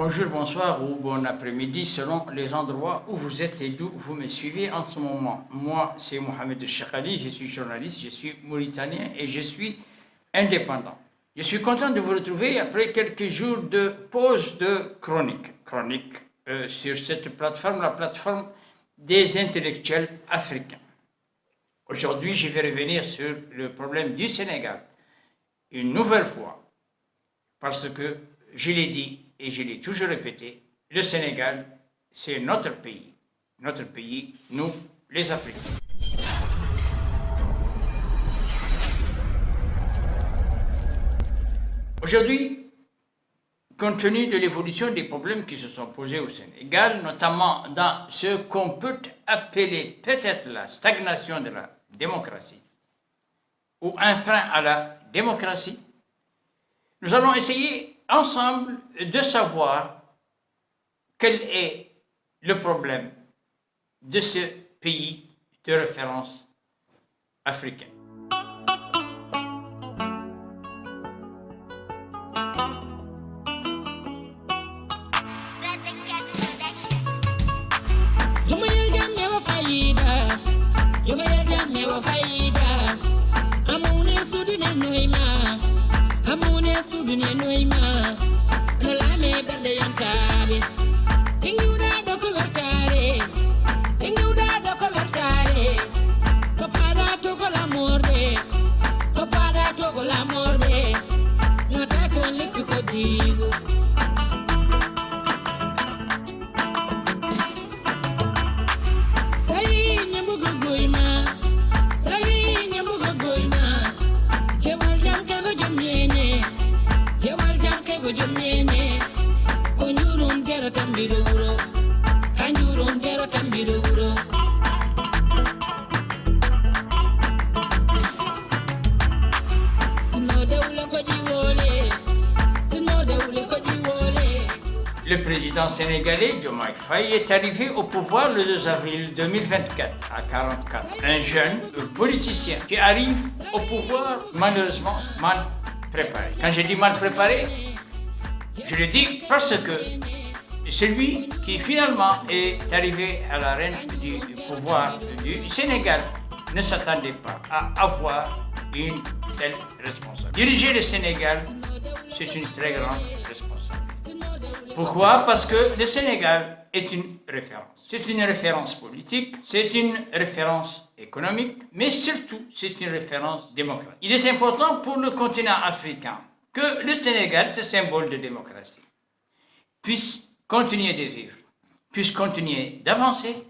Bonjour, bonsoir ou bon après-midi selon les endroits où vous êtes et d'où vous me suivez en ce moment. Moi, c'est Mohamed Chakali, je suis journaliste, je suis mauritanien et je suis indépendant. Je suis content de vous retrouver après quelques jours de pause de chronique sur cette plateforme, la plateforme des intellectuels africains. Aujourd'hui, je vais revenir sur le problème du Sénégal une nouvelle fois parce que je l'ai dit et je l'ai toujours répété, le Sénégal, c'est notre pays, nous, les Africains. Aujourd'hui, compte tenu de l'évolution des problèmes qui se sont posés au Sénégal, notamment dans ce qu'on peut appeler peut-être la stagnation de la démocratie, ou un frein à la démocratie, nous allons essayer ensemble de savoir quel est le problème de ce pays de référence africain. Le président sénégalais Diomaye Faye est arrivé au pouvoir le 2 avril 2024 à 44. Un jeune politicien qui arrive au pouvoir malheureusement mal préparé. Quand je dis mal préparé, je le dis parce que celui qui finalement est arrivé à la rêne du pouvoir du Sénégal ne s'attendait pas à avoir une telle responsabilité. Diriger le Sénégal, c'est une très grande responsabilité. Pourquoi? Parce que le Sénégal est une référence. C'est une référence politique, c'est une référence économique, mais surtout, c'est une référence démocratique. Il est important pour le continent africain que le Sénégal, ce symbole de démocratie, puisse continuer de vivre, puisse continuer d'avancer,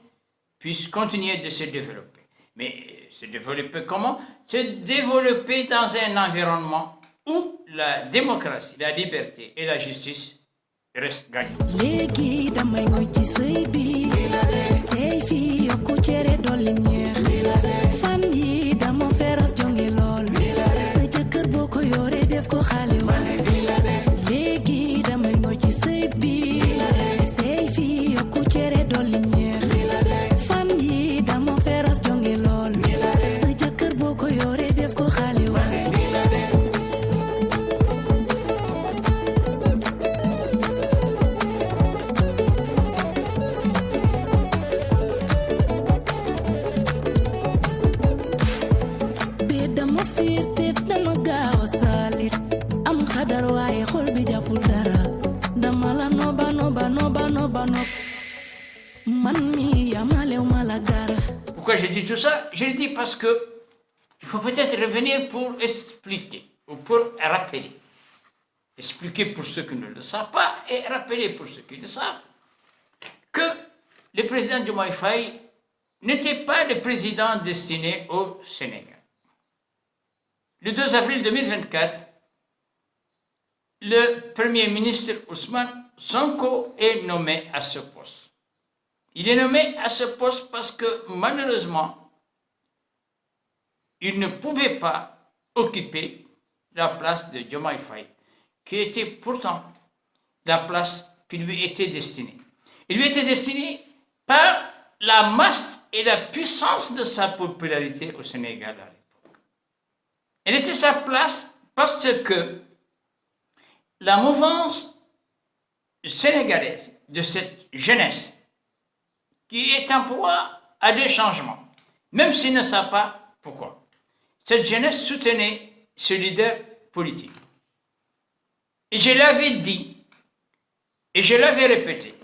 puisse continuer de se développer. Mais se développer comment? Se développer dans un environnement où la démocratie, la liberté et la justice restent gagnantes. Pourquoi je dis tout ça? Je le dis parce que il faut peut-être revenir pour expliquer ou pour rappeler. Expliquer pour ceux qui ne le savent pas et rappeler pour ceux qui le savent que le président Diomaye Faye n'était pas le président destiné au Sénégal. Le 2 avril 2024, le Premier ministre Ousmane Sonko est nommé à ce poste. Il est nommé à ce poste parce que malheureusement, il ne pouvait pas occuper la place de Diomaye Faye, qui était pourtant la place qui lui était destinée. Il lui était destiné par la masse et la puissance de sa popularité au Sénégal à l'époque. Elle était sa place parce que la mouvance sénégalaise, de cette jeunesse qui est en proie à des changements, même s'ils ne savent pas pourquoi. Cette jeunesse soutenait ce leader politique. Et je l'avais dit, et je l'avais répété,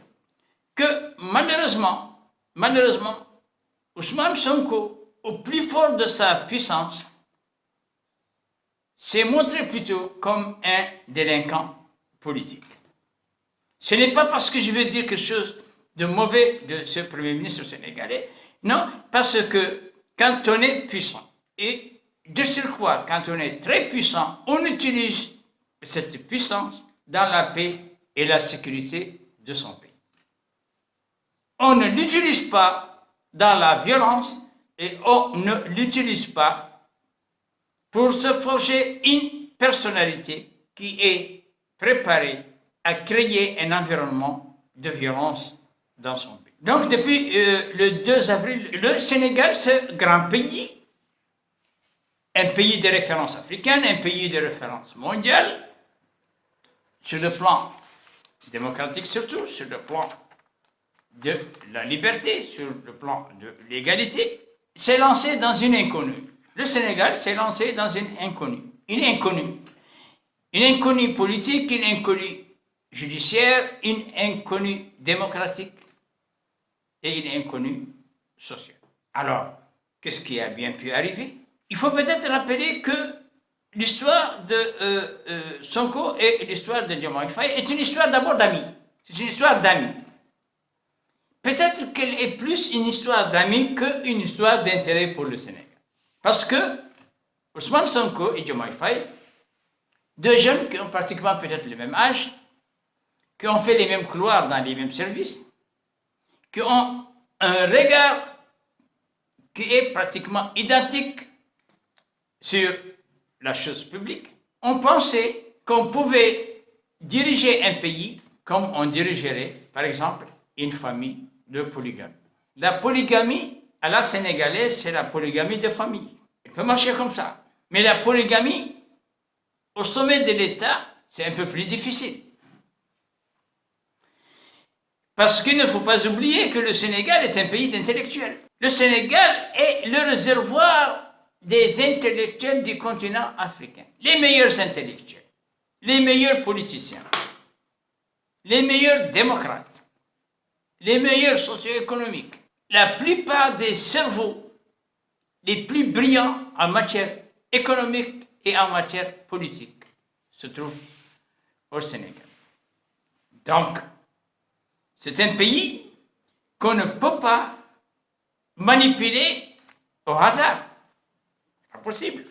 que malheureusement, Ousmane Sonko, au plus fort de sa puissance, s'est montré plutôt comme un délinquant politique. Ce n'est pas parce que je veux dire quelque chose de mauvais de ce Premier ministre sénégalais, non, parce que quand on est puissant, et de surcroît, quand on est très puissant, on utilise cette puissance dans la paix et la sécurité de son pays. On ne l'utilise pas dans la violence et on ne l'utilise pas pour se forger une personnalité qui est préparée à créer un environnement de violence dans son pays. Donc depuis le 2 avril, le Sénégal, ce grand pays, un pays de référence africaine, un pays de référence mondiale, sur le plan démocratique surtout, sur le plan de la liberté, sur le plan de l'égalité, s'est lancé dans une inconnue. Le Sénégal s'est lancé dans une inconnue. Une inconnue politique, une inconnue judiciaire, une inconnue démocratique et une inconnue sociale. Alors, qu'est-ce qui a bien pu arriver? Il faut peut-être rappeler que l'histoire de Sonko et l'histoire de Diomaye Faye est une histoire d'abord d'amis. C'est une histoire d'amis. Peut-être qu'elle est plus une histoire d'amis qu'une histoire d'intérêt pour le Sénégal. Parce que Ousmane Sonko et Diomaye Faye, deux jeunes qui ont pratiquement peut-être le même âge, qui ont fait les mêmes couloirs dans les mêmes services, qui ont un regard qui est pratiquement identique sur la chose publique, ont pensé qu'on pouvait diriger un pays comme on dirigerait, par exemple, une famille de polygamie. La polygamie, à la sénégalaise, c'est la polygamie de famille. Elle peut marcher comme ça. Mais la polygamie, au sommet de l'État, c'est un peu plus difficile. Parce qu'il ne faut pas oublier que le Sénégal est un pays d'intellectuels. Le Sénégal est le réservoir des intellectuels du continent africain. Les meilleurs intellectuels, les meilleurs politiciens, les meilleurs démocrates, les meilleurs socio-économiques. La plupart des cerveaux les plus brillants en matière économique et en matière politique se trouvent au Sénégal. Donc, c'est un pays qu'on ne peut pas manipuler au hasard. C'est pas possible.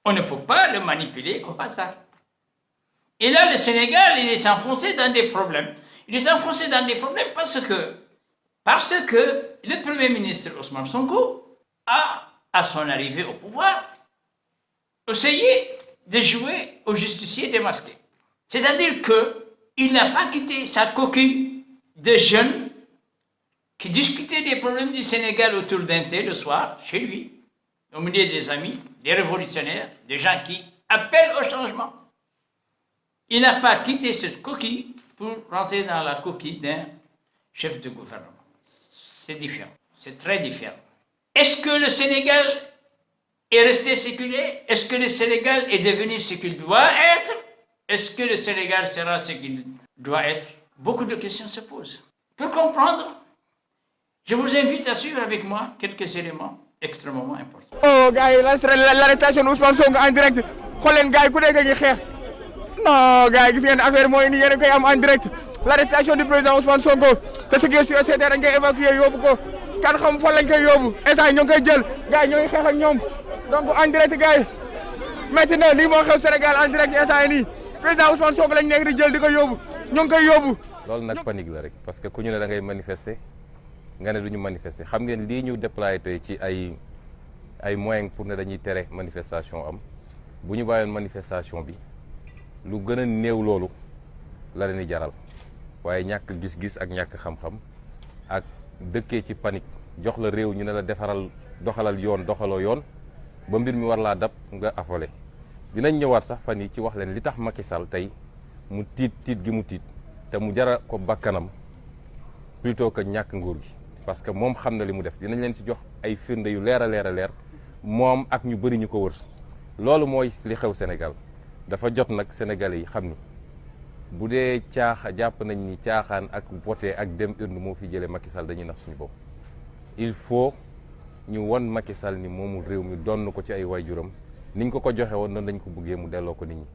On ne peut pas le manipuler au hasard. Et là, le Sénégal, il est enfoncé dans des problèmes. Il est enfoncé dans des problèmes parce que le Premier ministre Ousmane Sonko a, à son arrivée au pouvoir, essayé de jouer au justicier démasqué. C'est-à-dire qu'il n'a pas quitté sa coquille de jeunes qui discutaient des problèmes du Sénégal autour d'un thé le soir, chez lui, au milieu des amis, des révolutionnaires, des gens qui appellent au changement. Il n'a pas quitté cette coquille pour rentrer dans la coquille d'un chef de gouvernement. C'est différent, c'est très différent. Est-ce que le Sénégal est resté séculaire? Est-ce que le Sénégal est devenu ce qu'il doit être? Est-ce que le Sénégal sera ce qu'il doit être? Beaucoup de questions se posent. Pour comprendre, je vous invite à suivre avec moi quelques éléments extrêmement importants. Oh, gars, l'arrestation d'Ousmane Sonko en direct. Xool leen gars yi ku nekk ngi xeex. Non, gars yi gis ngeen affaire mooy ni yéen a koy am en direct. L'arrestation du président Ousmane Sonko. Te ce qui est sûr, c'est dañ koy évacuer yóbbu ko. Kan xam fan lañ koy yóbbu. Instant ñoo ngi koy jël. Gars yi ñoo ngi xeex ak ñoom. Donc en direct gars yi. Maintenant lii moo xew Sénégal en direct instant yi nii. Président Ousmane Sonko lañ nekk di jël di ko yóbbu. ñoo ngi koy yóbbu. loolu nag panique la rek parce que ku ñu ne da ngay manifester nga ne du ñu manifester xam ngeen lii ñu déployé tey ci ay moyens pour ne dañuy tere manifestation am bu ñu bàyyoon manifestation bi lu gën a néew loolu la leen di jaral waaye ñàkk gis-gis ak ñàkk xam-xam ak dëkkee ci panique jox la réew ñu ne la doxalal yoon doxaloo yoon ba mbir mi war laa dab nga affolé dinañ ñëwaat sax fan yi ci wax leen li tax Macky Sall tey mu tiit gi mu tiit te mu jara ko bakkanam plutôt que ñàkk nguur gi parce que moom xam na li mu def dinañ leen ci jox ay firnde yu leer a leer moom ak ñu bëri ñu ko wër loolu mooy li xew Sénégal dafa jot nag Sénégalais yi xam ni bu dee jàpp nañ ni caaxaan ak voté ak dem urne moo fi jëlee Macky Sall dañuy nax suñu bopp il faut ñu won Macky Sall ni moomul réew mi donn ko ci ay waajuram niñ ko joxe woon noonu lañ ko bëggee mu delloo ko nit ñi.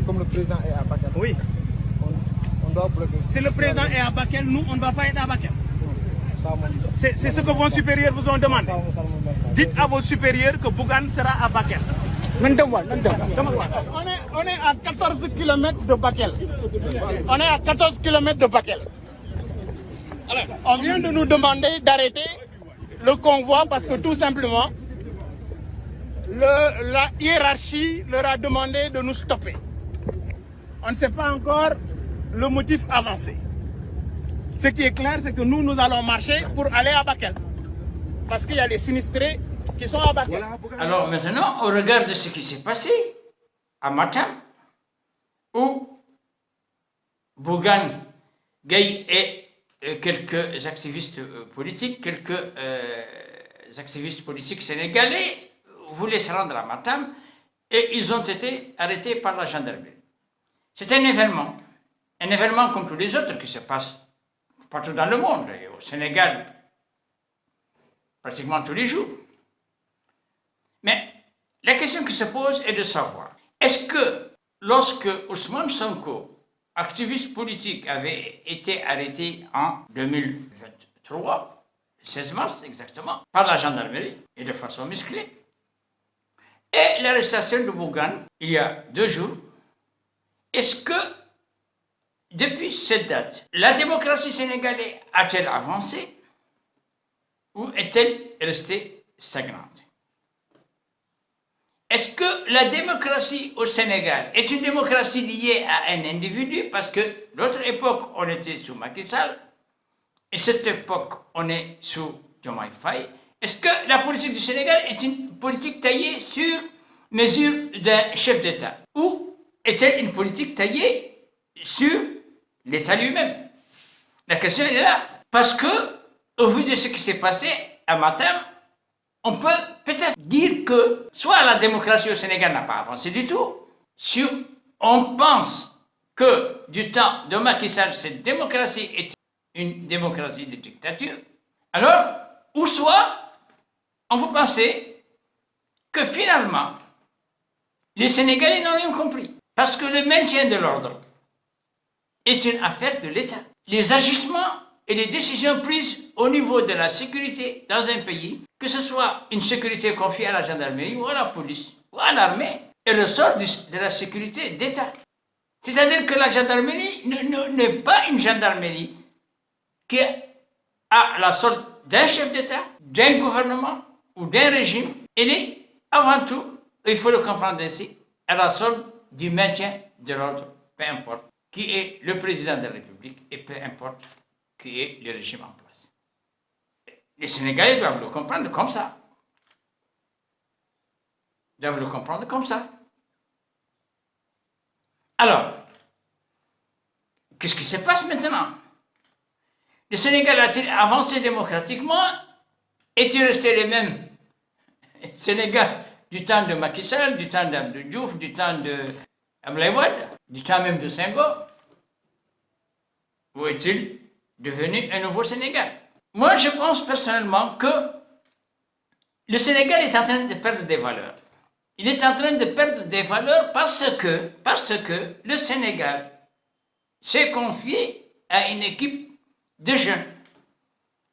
Comme le président est à Bakel. Oui. On doit bloquer. Si le président est à Bakel, nous, on ne doit pas être à Bakel. C'est ce que vos supérieurs vous ont demandé. Dites à vos supérieurs que Bougane sera à Bakel. On est à 14 km de Bakel. On est à 14 km de Bakel. On vient de nous demander d'arrêter le convoi parce que tout simplement, la hiérarchie leur a demandé de nous stopper. On ne sait pas encore le motif avancé. Ce qui est clair, c'est que nous allons marcher pour aller à Bakel. Parce qu'il y a des sinistrés qui sont à Bakel. Alors maintenant, on regarde ce qui s'est passé à Matam, où Bougane, Gueye et quelques activistes politiques, activistes politiques sénégalais voulaient se rendre à Matam et ils ont été arrêtés par la gendarmerie. C'est un événement comme tous les autres qui se passe partout dans le monde, et au Sénégal, pratiquement tous les jours. Mais la question qui se pose est de savoir, est-ce que lorsque Ousmane Sonko, activiste politique, avait été arrêté en 2023, le 16 mars exactement, par la gendarmerie, et de façon musclée, et l'arrestation de Bougane, il y a 2 jours, est-ce que, depuis cette date, la démocratie sénégalaise a-t-elle avancé ou est-elle restée stagnante? Est-ce que la démocratie au Sénégal est une démocratie liée à un individu? Parce que l'autre époque, on était sous Macky Sall, et cette époque, on est sous Diomaye Faye. Est-ce que la politique du Sénégal est une politique taillée sur mesure d'un chef d'État? Ou est-elle une politique taillée sur l'État lui-même? La question est là. Parce que, au vu de ce qui s'est passé à Matam, on peut peut-être dire que soit la démocratie au Sénégal n'a pas avancé du tout, si on pense que du temps de Macky Sall, cette démocratie est une démocratie de dictature, alors, ou soit, on peut penser que finalement, les Sénégalais n'ont rien compris. Parce que le maintien de l'ordre est une affaire de l'État. Les agissements et les décisions prises au niveau de la sécurité dans un pays, que ce soit une sécurité confiée à la gendarmerie ou à la police ou à l'armée, est ressort de la sécurité d'État. C'est-à-dire que la gendarmerie n'est pas une gendarmerie qui a la solde d'un chef d'État, d'un gouvernement ou d'un régime. Elle est avant tout, il faut le comprendre ainsi, à la solde du maintien de l'ordre, peu importe qui est le président de la République et peu importe qui est le régime en place. Les Sénégalais doivent le comprendre comme ça. Doivent le comprendre comme ça. Alors, qu'est-ce qui se passe maintenant? Le Sénégal a-t-il avancé démocratiquement? Est-il resté les mêmes Sénégal du temps de Macky Sall, du temps d'Abdou Diouf, du temps de Abdoulaye Wade, du temps même de Senghor? Ou est-il devenu un nouveau Sénégal? Moi, je pense personnellement que le Sénégal est en train de perdre des valeurs. Il est en train de perdre des valeurs parce que le Sénégal s'est confié à une équipe de jeunes.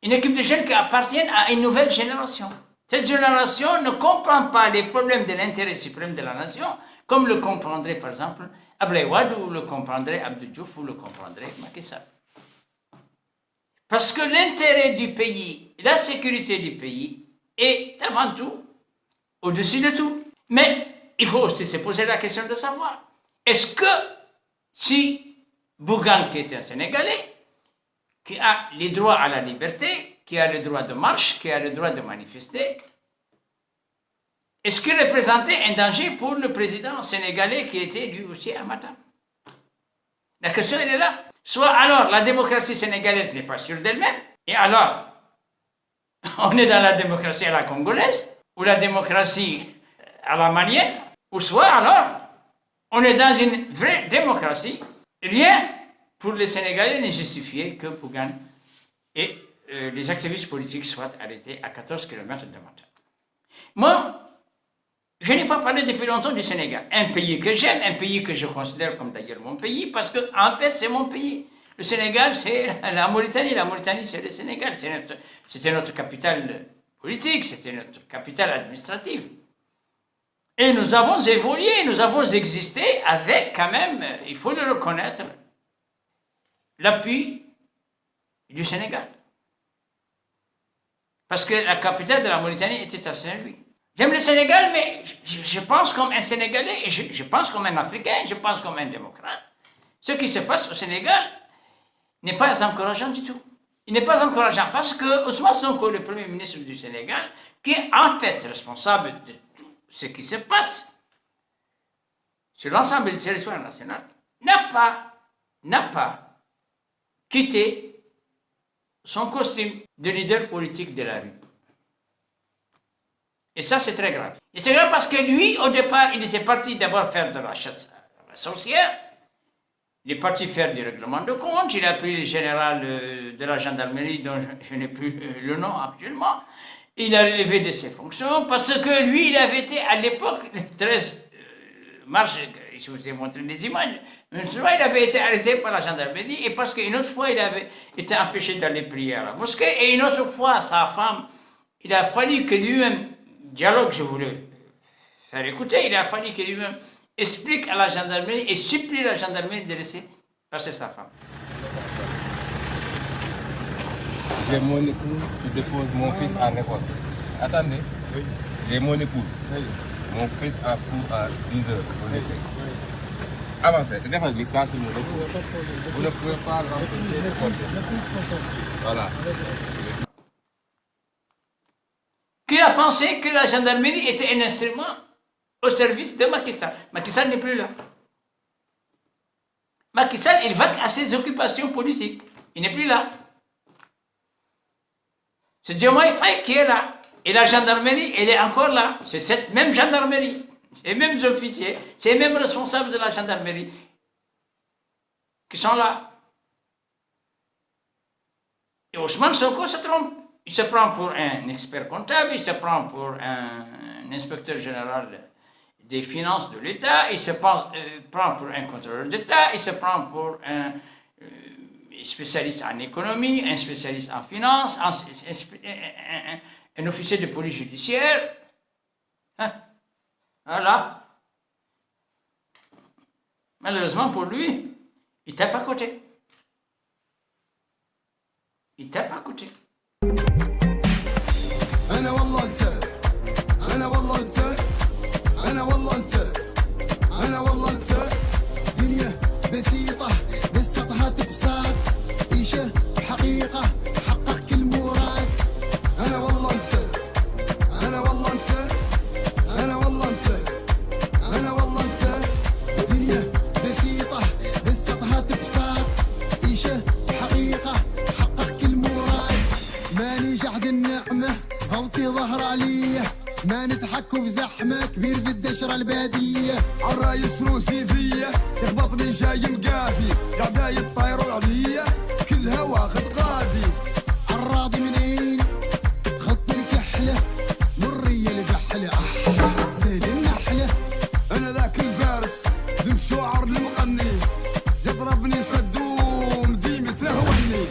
Une équipe de jeunes qui appartiennent à une nouvelle génération. Cette génération ne comprend pas les problèmes de l'intérêt suprême de la nation, comme le comprendrait par exemple Abdoulaye Wade, ou le comprendrait Abdou Diouf, ou le comprendrait Macky Sall. Parce que l'intérêt du pays, la sécurité du pays est avant tout au-dessus de tout. Mais il faut aussi se poser la question de savoir, est-ce que si Bougane, qui est un Sénégalais, qui a les droits à la liberté, qui a le droit de marche, qui a le droit de manifester, est-ce qu'il représentait un danger pour le président sénégalais qui était lui aussi à Matam? La question, elle est là. Soit alors, la démocratie sénégalaise n'est pas sûre d'elle-même, et alors, on est dans la démocratie à la congolaise, ou la démocratie à la malienne, ou soit alors, on est dans une vraie démocratie. Rien pour les Sénégalais n'est justifié que Pougan et les activistes politiques soient arrêtés à 14 km de Matam. Moi, je n'ai pas parlé depuis longtemps du Sénégal. Un pays que j'aime, un pays que je considère comme d'ailleurs mon pays, parce que en fait, c'est mon pays. Le Sénégal, c'est la Mauritanie, c'est le Sénégal. C'était notre capitale politique, c'était notre capitale administrative. Et nous avons évolué, nous avons existé avec quand même, il faut le reconnaître, l'appui du Sénégal. Parce que la capitale de la Mauritanie était à Saint-Louis. J'aime le Sénégal, mais je pense comme un Sénégalais, et je pense comme un Africain, je pense comme un démocrate. Ce qui se passe au Sénégal n'est pas encourageant du tout. Il n'est pas encourageant parce que Ousmane Sonko, le Premier ministre du Sénégal, qui est en fait responsable de tout ce qui se passe sur l'ensemble du territoire national, n'a pas quitté son costume de leader politique de la rue. Et ça, c'est très grave. Et c'est grave parce que lui, au départ, il était parti d'abord faire de la chasse à la sorcière. Il est parti faire du règlement de compte. Il a pris le général de la gendarmerie, dont je n'ai plus le nom actuellement. Il a relevé de ses fonctions parce que lui, il avait été à l'époque, le 13 mars, je vous ai montré des images, une fois, il avait été arrêté par la gendarmerie et parce qu'une autre fois, il avait été empêché d'aller prier à la mosquée et une autre fois, sa femme, il a fallu que lui-même, dialogue, je voulais faire écouter, il a fallu que lui-même explique à la gendarmerie et supplie la gendarmerie de laisser passer sa femme. J'ai mon épouse qui dépose mon fils à l'école. Attendez. Oui. J'ai mon épouse. Oui. Mon fils a cours à 10h au lycée. Avancez. Ça, c'est mon épouse. Vous ne pouvez pas rencontrer le porte. Voilà. Qui a pensé que la gendarmerie était un instrument au service de Macky Sall. Macky Sall n'est plus là. Macky Sall, il vaque à ses occupations politiques. Il n'est plus là. C'est Diomaye Faye qui est là. Et la gendarmerie, elle est encore là. C'est cette même gendarmerie, ces mêmes officiers, ces mêmes responsables de la gendarmerie qui sont là. Et Ousmane Sonko se trompe. Il se prend pour un expert comptable, il se prend pour un inspecteur général des finances de l'État, il se prend pour un contrôleur d'État, il se prend pour un spécialiste en économie, un spécialiste en finance, un officier de police judiciaire. Hein? Voilà. Malheureusement pour lui, il tape à côté. Il tape à côté. أنا والله أنت أنا والله أنت أنا والله أنت أنا والله أنت دنيا بسيطة بسطها تبسط عيشة بحقيقة حقق كل مراد أنا والله أنت أنا والله أنت أنا والله أنت أنا والله أنت دنيا بسيطة بسطها تبسط عيشة بحقيقة حقق كل مراد ماني جعد النعمة غلطي ظهر عليه ما نتحكوا في زحمة كبير في الدشرة البادية عالرايس روسي فيا يخبطني جاي مقافي قاعدة يطيروا عليا كلها واخد قاضي عالراضي منين خط الكحلة مرية الفحلة زين النحلة أنا ذاك الفارس المشوعر المغني يضربني صدوم ديمة تهوني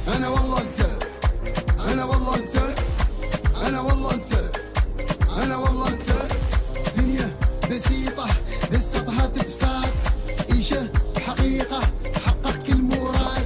أنا والله أنت أنا والله أنت أنا والله أنت أنا والله أنت دنيا بسيطة بسطها تبسط عيشة بحقيقة حقق كل مراد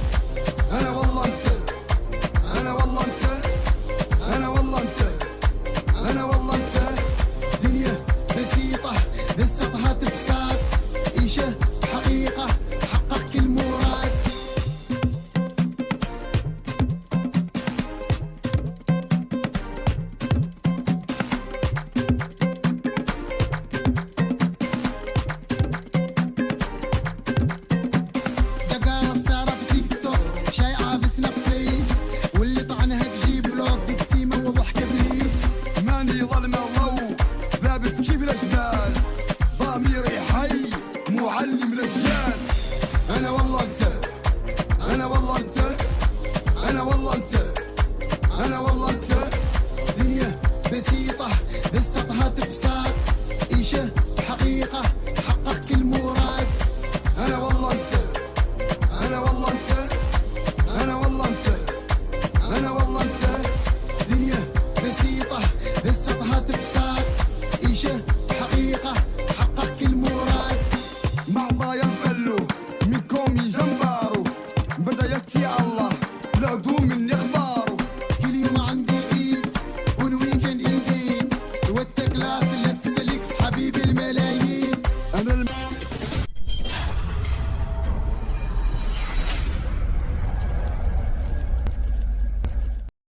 توكلت يا الله لا قوم من يخبر